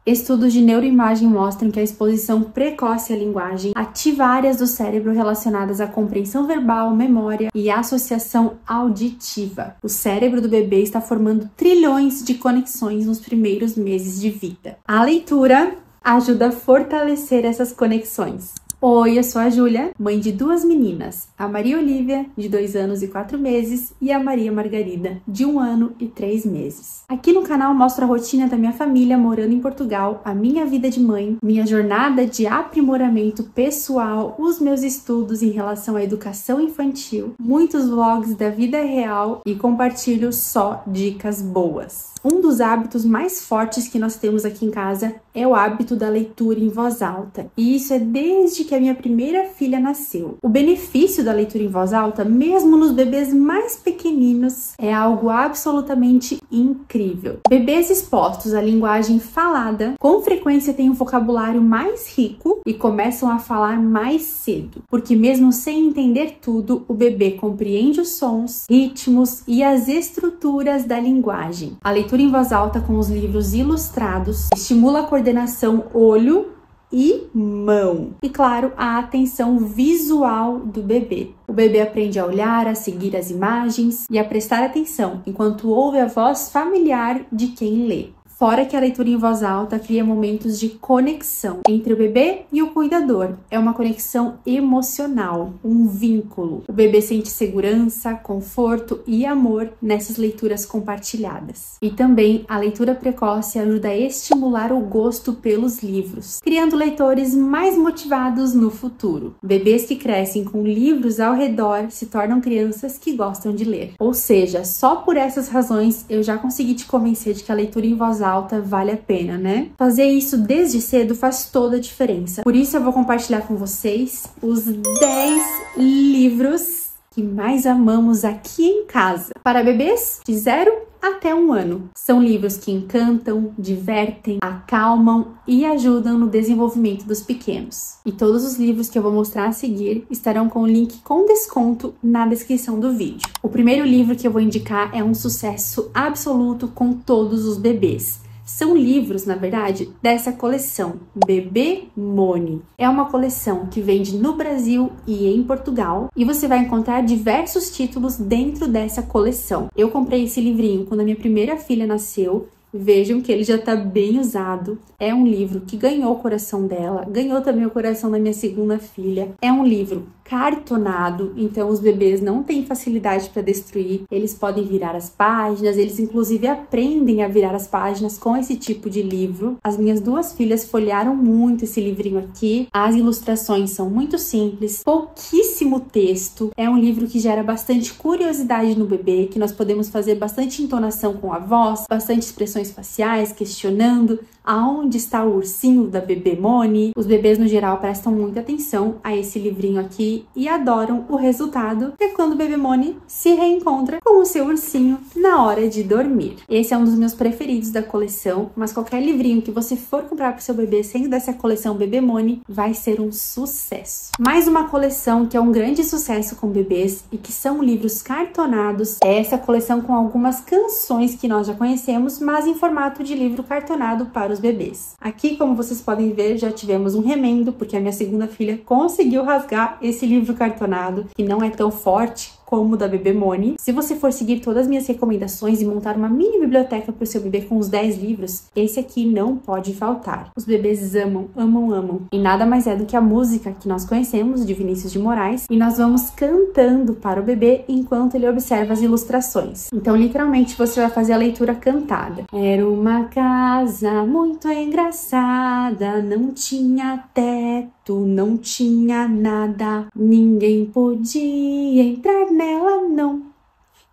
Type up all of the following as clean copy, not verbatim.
Estudos de neuroimagem mostram que a exposição precoce à linguagem ativa áreas do cérebro relacionadas à compreensão verbal, memória e associação auditiva. O cérebro do bebê está formando trilhões de conexões nos primeiros meses de vida. A leitura ajuda a fortalecer essas conexões. Oi, eu sou a Júlia, mãe de 2 meninas, a Maria Olivia, de 2 anos e 4 meses, e a Maria Margarida, de 1 ano e 3 meses. Aqui no canal mostro a rotina da minha família morando em Portugal, a minha vida de mãe, minha jornada de aprimoramento pessoal, os meus estudos em relação à educação infantil, muitos vlogs da vida real e compartilho só dicas boas. Um dos hábitos mais fortes que nós temos aqui em casa é o hábito da leitura em voz alta, e isso é desde que a minha primeira filha nasceu. O benefício da leitura em voz alta, mesmo nos bebês mais pequeninos, é algo absolutamente incrível. Bebês expostos à linguagem falada, com frequência têm um vocabulário mais rico e começam a falar mais cedo, porque mesmo sem entender tudo, o bebê compreende os sons, ritmos e as estruturas da linguagem. A leitura em voz alta com os livros ilustrados estimula a coordenação olho e mão. E claro, a atenção visual do bebê. O bebê aprende a olhar, a seguir as imagens e a prestar atenção enquanto ouve a voz familiar de quem lê. Fora que a leitura em voz alta cria momentos de conexão entre o bebê e o cuidador. É uma conexão emocional, um vínculo. O bebê sente segurança, conforto e amor nessas leituras compartilhadas. E também a leitura precoce ajuda a estimular o gosto pelos livros, criando leitores mais motivados no futuro. Bebês que crescem com livros ao redor se tornam crianças que gostam de ler. Ou seja, só por essas razões eu já consegui te convencer de que a leitura em voz alta vale a pena, né? Fazer isso desde cedo faz toda a diferença. Por isso eu vou compartilhar com vocês os 10 livros que mais amamos aqui em casa para bebês de 0 até 1 ano. São livros que encantam, divertem, acalmam e ajudam no desenvolvimento dos pequenos. E todos os livros que eu vou mostrar a seguir estarão com o link com desconto na descrição do vídeo. O primeiro livro que eu vou indicar é um sucesso absoluto com todos os bebês. São livros, na verdade, dessa coleção, Bebê Moni. É uma coleção que vende no Brasil e em Portugal, e você vai encontrar diversos títulos dentro dessa coleção. Eu comprei esse livrinho quando a minha primeira filha nasceu. Vejam que ele já tá bem usado. É um livro que ganhou o coração dela, ganhou também o coração da minha segunda filha. É um livro cartonado, então os bebês não têm facilidade para destruir. Eles podem virar as páginas, eles inclusive aprendem a virar as páginas com esse tipo de livro. As minhas 2 filhas folhearam muito esse livrinho aqui. As ilustrações são muito simples, pouquíssimo texto. É um livro que gera bastante curiosidade no bebê, que nós podemos fazer bastante entonação com a voz, bastante expressões faciais, questionando aonde está o ursinho da Bebê Moni. Os bebês no geral prestam muita atenção a esse livrinho aqui e adoram o resultado, que é quando o Bebê Moni se reencontra com o seu ursinho na hora de dormir. Esse é um dos meus preferidos da coleção, mas qualquer livrinho que você for comprar para o seu bebê sendo dessa coleção Bebê Moni vai ser um sucesso. Mais uma coleção que é um grande sucesso com bebês e que são livros cartonados é essa coleção com algumas canções que nós já conhecemos, mas em formato de livro cartonado para os bebês. Aqui, como vocês podem ver, já tivemos um remendo, porque a minha segunda filha conseguiu rasgar esse livro cartonado, que não é tão forte como o da Bebê Moni. Se você for seguir todas as minhas recomendações e montar uma mini biblioteca para o seu bebê com os 10 livros, esse aqui não pode faltar. Os bebês amam, amam, amam. E nada mais é do que a música que nós conhecemos, de Vinícius de Moraes, e nós vamos cantando para o bebê enquanto ele observa as ilustrações. Então, literalmente, você vai fazer a leitura cantada. Era uma casa muito engraçada, não tinha teto, não tinha nada, ninguém podia entrar nela não,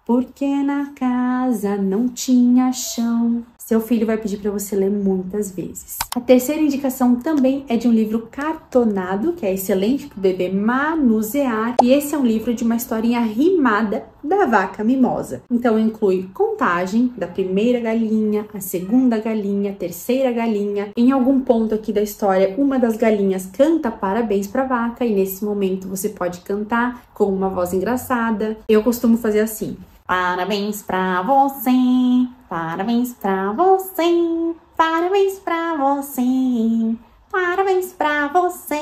porque na casa não tinha chão. Seu filho vai pedir para você ler muitas vezes. A terceira indicação também é de um livro cartonado, que é excelente para o bebê manusear. E esse é um livro de uma historinha rimada da vaca mimosa. Então inclui contagem da primeira galinha, a segunda galinha, a terceira galinha. Em algum ponto aqui da história, uma das galinhas canta parabéns para a vaca e nesse momento você pode cantar com uma voz engraçada. Eu costumo fazer assim: parabéns pra você, parabéns pra você, Parabéns pra você. Parabéns pra você.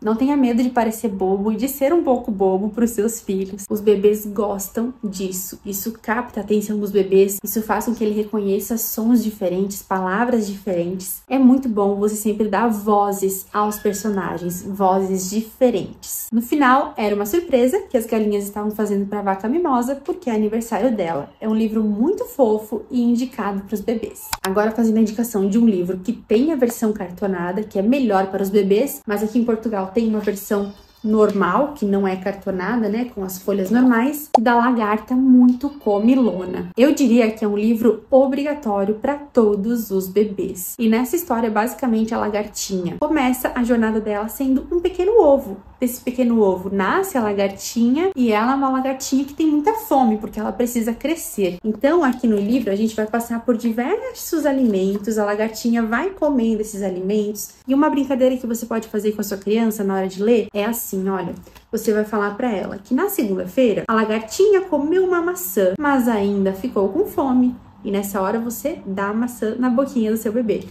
Não tenha medo de parecer bobo e de ser um pouco bobo para os seus filhos. Os bebês gostam disso. Isso capta a atenção dos bebês. Isso faz com que ele reconheça sons diferentes, palavras diferentes. É muito bom você sempre dar vozes aos personagens, vozes diferentes. No final, era uma surpresa que as galinhas estavam fazendo para a vaca mimosa, porque é aniversário dela. É um livro muito fofo e indicado para os bebês. Agora, fazendo a indicação de um livro que tem a versão cartonada, que é melhor para os bebês, mas aqui em Portugal tem uma versão normal, que não é cartonada, né, com as folhas normais, e da Lagarta Muito Comilona. Eu diria que é um livro obrigatório para todos os bebês. E nessa história, basicamente, a lagartinha começa a jornada dela sendo um pequeno ovo. Desse pequeno ovo nasce a lagartinha e ela é uma lagartinha que tem muita fome, porque ela precisa crescer. Então, aqui no livro, a gente vai passar por diversos alimentos, a lagartinha vai comendo esses alimentos. E uma brincadeira que você pode fazer com a sua criança na hora de ler é assim, olha, você vai falar para ela que na segunda-feira a lagartinha comeu uma maçã, mas ainda ficou com fome. E nessa hora você dá a maçã na boquinha do seu bebê.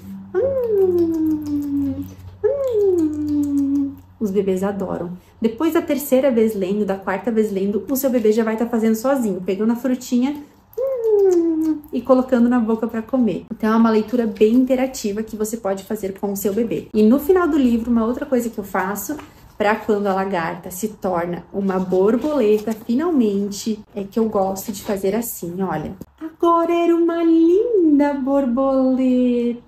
Os bebês adoram. Depois da terceira vez lendo, da quarta vez lendo, o seu bebê já vai estar fazendo sozinho, pegando a frutinha e colocando na boca para comer. Então é uma leitura bem interativa que você pode fazer com o seu bebê. E no final do livro, uma outra coisa que eu faço para quando a lagarta se torna uma borboleta, finalmente, é que eu gosto de fazer assim, olha. Agora era uma linda borboleta.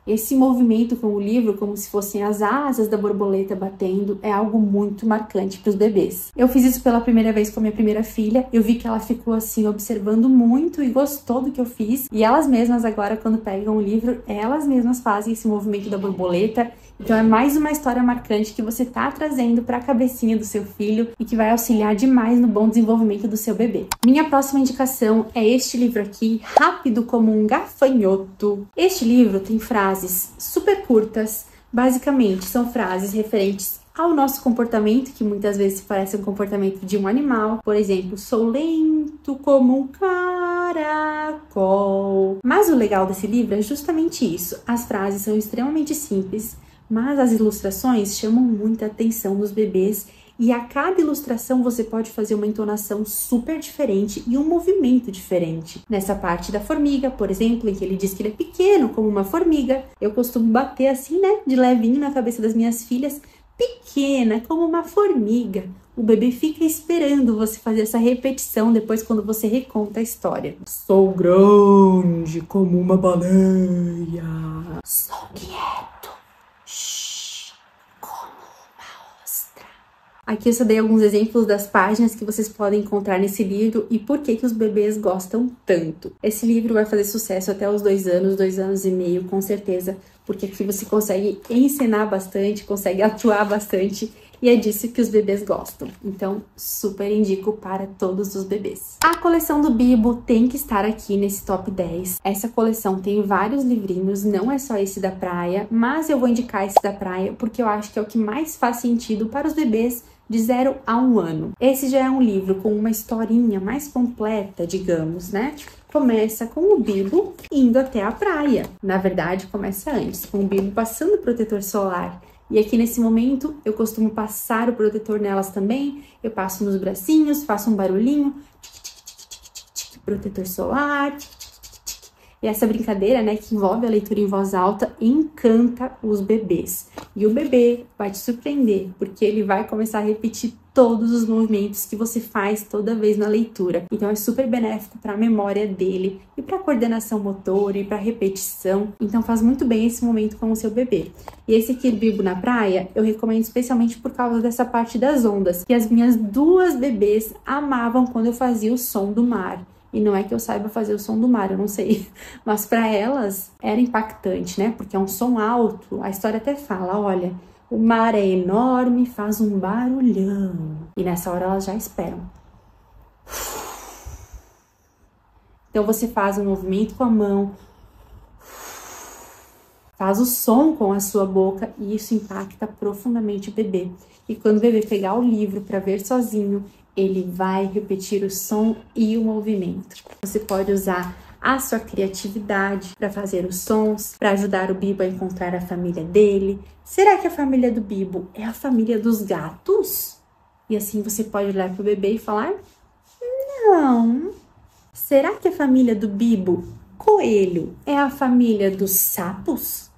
Esse movimento com o livro, como se fossem as asas da borboleta batendo, é algo muito marcante para os bebês. Eu fiz isso pela primeira vez com a minha primeira filha. Eu vi que ela ficou assim, observando muito e gostou do que eu fiz. E elas mesmas agora, quando pegam o livro, elas mesmas fazem esse movimento da borboleta. Então é mais uma história marcante que você tá trazendo para a cabecinha do seu filho e que vai auxiliar demais no bom desenvolvimento do seu bebê. Minha próxima indicação é este livro aqui, Rápido como um Gafanhoto. Este livro tem frases super curtas, basicamente são frases referentes ao nosso comportamento, que muitas vezes parece um comportamento de um animal. Por exemplo, sou lento como um caracol. Mas o legal desse livro é justamente isso. As frases são extremamente simples, mas as ilustrações chamam muita atenção dos bebês e a cada ilustração você pode fazer uma entonação super diferente e um movimento diferente. Nessa parte da formiga, por exemplo, em que ele diz que ele é pequeno como uma formiga, eu costumo bater assim, né, de levinho na cabeça das minhas filhas, pequena como uma formiga. O bebê fica esperando você fazer essa repetição depois quando você reconta a história. Sou grande como uma baleia. Sou quieto. Aqui eu só dei alguns exemplos das páginas que vocês podem encontrar nesse livro e por que os bebês gostam tanto. Esse livro vai fazer sucesso até os 2 anos e meio, com certeza, porque aqui você consegue ensinar bastante, consegue atuar bastante e é disso que os bebês gostam. Então, super indico para todos os bebês. A coleção do Bibo tem que estar aqui nesse top 10. Essa coleção tem vários livrinhos, não é só esse da praia, mas eu vou indicar esse da praia porque eu acho que é o que mais faz sentido para os bebês de 0 a 1 ano. Esse já é um livro com uma historinha mais completa, digamos, né? Começa com o Bibo indo até a praia. Na verdade, começa antes, com o Bibo passando o protetor solar. E aqui nesse momento, eu costumo passar o protetor nelas também. Eu passo nos bracinhos, faço um barulhinho. Protetor solar. E essa brincadeira, né, que envolve a leitura em voz alta, encanta os bebês. E o bebê vai te surpreender, porque ele vai começar a repetir todos os movimentos que você faz toda vez na leitura. Então é super benéfico para a memória dele e para a coordenação motora e para a repetição. Então faz muito bem esse momento com o seu bebê. E esse aqui, Bibo na praia, eu recomendo especialmente por causa dessa parte das ondas, que as minhas 2 bebês amavam quando eu fazia o som do mar. E não é que eu saiba fazer o som do mar, eu não sei. Mas para elas era impactante, né? Porque é um som alto. A história até fala, olha, o mar é enorme, faz um barulhão. E nessa hora elas já esperam. Então você faz um movimento com a mão, faz o som com a sua boca e isso impacta profundamente o bebê. E quando o bebê pegar o livro para ver sozinho, ele vai repetir o som e o movimento. Você pode usar a sua criatividade para fazer os sons, para ajudar o Bibo a encontrar a família dele. Será que a família do Bibo é a família dos gatos? E assim você pode olhar para o bebê e falar: não. Será que a família do Bibo Coelho é a família dos sapos?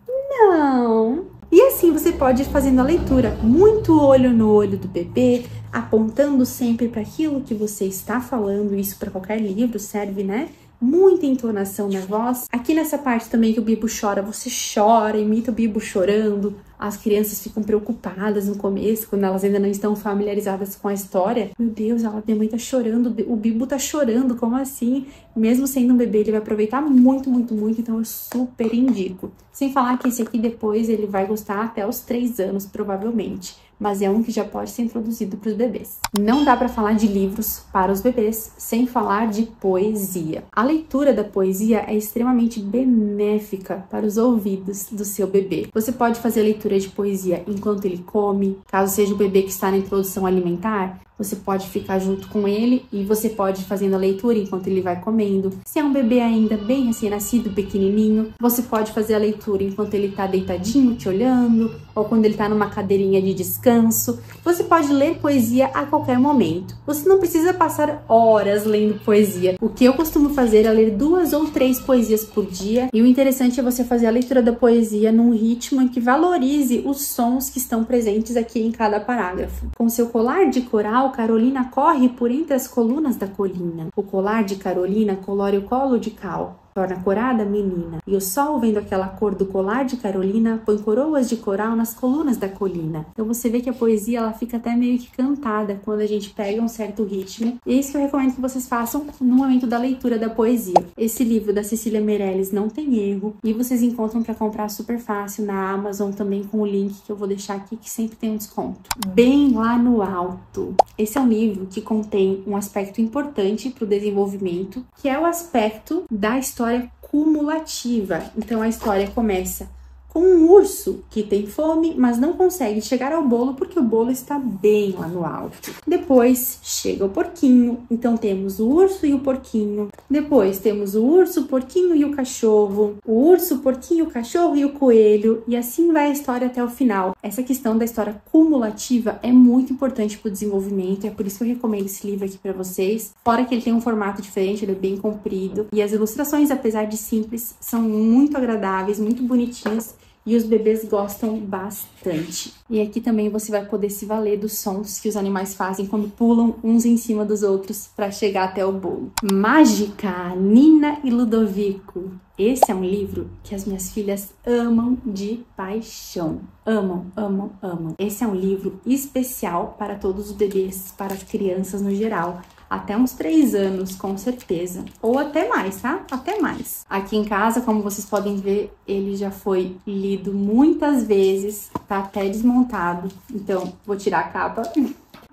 Não. E assim você pode ir fazendo a leitura, muito olho no olho do bebê, apontando sempre para aquilo que você está falando. Isso para qualquer livro serve, né? Muita entonação na voz. Aqui nessa parte também que o Bibo chora, você chora, imita o Bibo chorando. As crianças ficam preocupadas no começo, quando elas ainda não estão familiarizadas com a história. Meu Deus, minha mãe tá chorando, o Bibo tá chorando, como assim? Mesmo sendo um bebê, ele vai aproveitar muito, muito, muito, então eu super indico. Sem falar que esse aqui depois ele vai gostar até os 3 anos, provavelmente. Mas é um que já pode ser introduzido para os bebês. Não dá para falar de livros para os bebês sem falar de poesia. A leitura da poesia é extremamente benéfica para os ouvidos do seu bebê. Você pode fazer a leitura de poesia enquanto ele come, caso seja o bebê que está na introdução alimentar, você pode ficar junto com ele e você pode ir fazendo a leitura enquanto ele vai comendo. Se é um bebê ainda bem recém-nascido, pequenininho, você pode fazer a leitura enquanto ele está deitadinho, te olhando, ou quando ele está numa cadeirinha de descanso. Você pode ler poesia a qualquer momento. Você não precisa passar horas lendo poesia. O que eu costumo fazer é ler 2 ou 3 poesias por dia. E o interessante é você fazer a leitura da poesia num ritmo em que valorize os sons que estão presentes aqui em cada parágrafo. Com seu colar de coral, Carolina corre por entre as colunas da colina. O colar de Carolina colore o colo de Cal, torna corada a menina. E o sol, vendo aquela cor do colar de Carolina, põe coroas de coral nas colunas da colina. Então você vê que a poesia ela fica até meio que cantada quando a gente pega um certo ritmo. E é isso que eu recomendo que vocês façam no momento da leitura da poesia. Esse livro da Cecília Meirelles não tem erro e vocês encontram para comprar super fácil na Amazon, também com o link que eu vou deixar aqui, que sempre tem um desconto. Bem lá no alto. Esse é um livro que contém um aspecto importante para o desenvolvimento, que é o aspecto da história cumulativa. Então a história começa com um urso que tem fome, mas não consegue chegar ao bolo porque o bolo está bem lá no alto. Depois chega o porquinho, então temos o urso e o porquinho. Depois temos o urso, o porquinho e o cachorro. O urso, o porquinho, o cachorro e o coelho. E assim vai a história até o final. Essa questão da história cumulativa é muito importante para o desenvolvimento. É por isso que eu recomendo esse livro aqui para vocês. Fora que ele tem um formato diferente, ele é bem comprido. E as ilustrações, apesar de simples, são muito agradáveis, muito bonitinhas. E os bebês gostam bastante. E aqui também você vai poder se valer dos sons que os animais fazem quando pulam uns em cima dos outros para chegar até o bolo. Mágica, Nina e Ludovico. Esse é um livro que as minhas filhas amam de paixão. Amam, amam, amam. Esse é um livro especial para todos os bebês, para as crianças no geral. Até uns 3 anos, com certeza. Ou até mais, tá? Até mais. Aqui em casa, como vocês podem ver, ele já foi lido muitas vezes, tá até desmontado. Então, vou tirar a capa.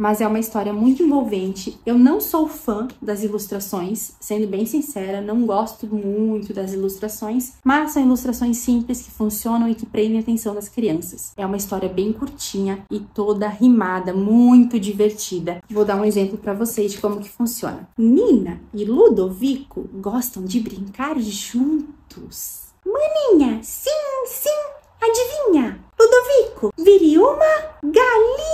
Mas é uma história muito envolvente. Eu não sou fã das ilustrações, sendo bem sincera, não gosto muito das ilustrações, mas são ilustrações simples que funcionam e que prendem a atenção das crianças. É uma história bem curtinha e toda rimada, muito divertida. Vou dar um exemplo para vocês de como que funciona. Nina e Ludovico gostam de brincar juntos. Maninha, sim, sim, adivinha? Ludovico, vire uma galinha!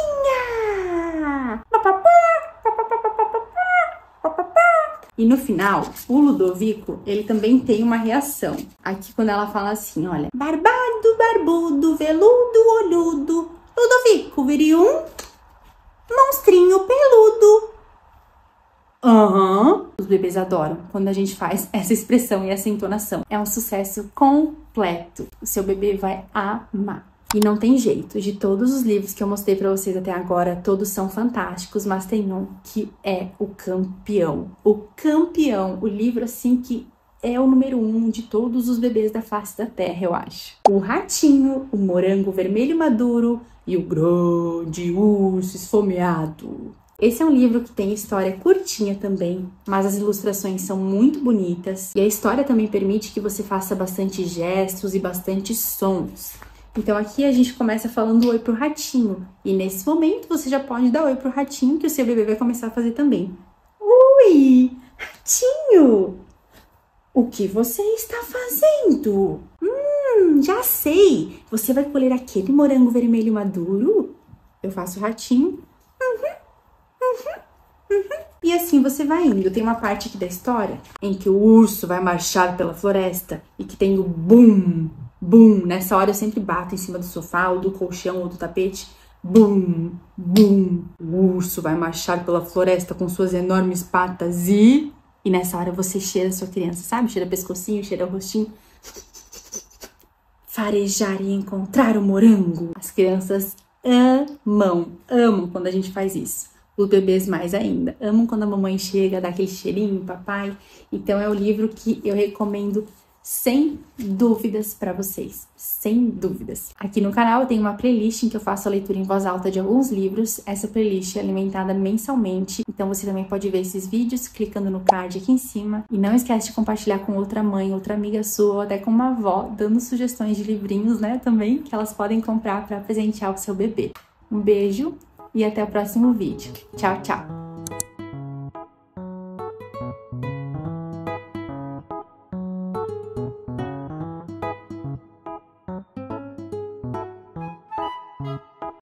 E no final, o Ludovico, ele também tem uma reação. Aqui quando ela fala assim, olha. Barbado, barbudo, veludo, olhudo. Ludovico, vire um monstrinho peludo. Aham. Os bebês adoram quando a gente faz essa expressão e essa entonação. É um sucesso completo. O seu bebê vai amar. E não tem jeito, de todos os livros que eu mostrei pra vocês até agora, todos são fantásticos, mas tem um que é o campeão. O campeão, o livro assim que é o número 1 de todos os bebês da face da terra, eu acho. O Ratinho, o Morango Vermelho Maduro e o Grande Urso Esfomeado. Esse é um livro que tem história curtinha também, mas as ilustrações são muito bonitas. E a história também permite que você faça bastante gestos e bastante sons. Então aqui a gente começa falando oi pro ratinho. E nesse momento você já pode dar oi pro ratinho, que o seu bebê vai começar a fazer também. Ui! Ratinho! O que você está fazendo? Já sei! Você vai colher aquele morango vermelho maduro? Eu faço ratinho. E assim você vai indo. Tem uma parte aqui da história em que o urso vai marchar pela floresta e que tem o bum, bum. Nessa hora eu sempre bato em cima do sofá ou do colchão ou do tapete. Bum, bum. O urso vai marchar pela floresta com suas enormes patas e nessa hora você cheira a sua criança, sabe? Cheira pescocinho, cheira o rostinho. Farejar e encontrar o morango. As crianças amam quando a gente faz isso. Os bebês mais ainda. Amam quando a mamãe chega, dá aquele cheirinho, papai. Então é o livro que eu recomendo sem dúvidas para vocês. Sem dúvidas. Aqui no canal eu tenho uma playlist em que eu faço a leitura em voz alta de alguns livros. Essa playlist é alimentada mensalmente. Então você também pode ver esses vídeos clicando no card aqui em cima. E não esquece de compartilhar com outra mãe, outra amiga sua, ou até com uma avó, dando sugestões de livrinhos, né, também, que elas podem comprar para presentear o seu bebê. Um beijo e até o próximo vídeo. Tchau, tchau!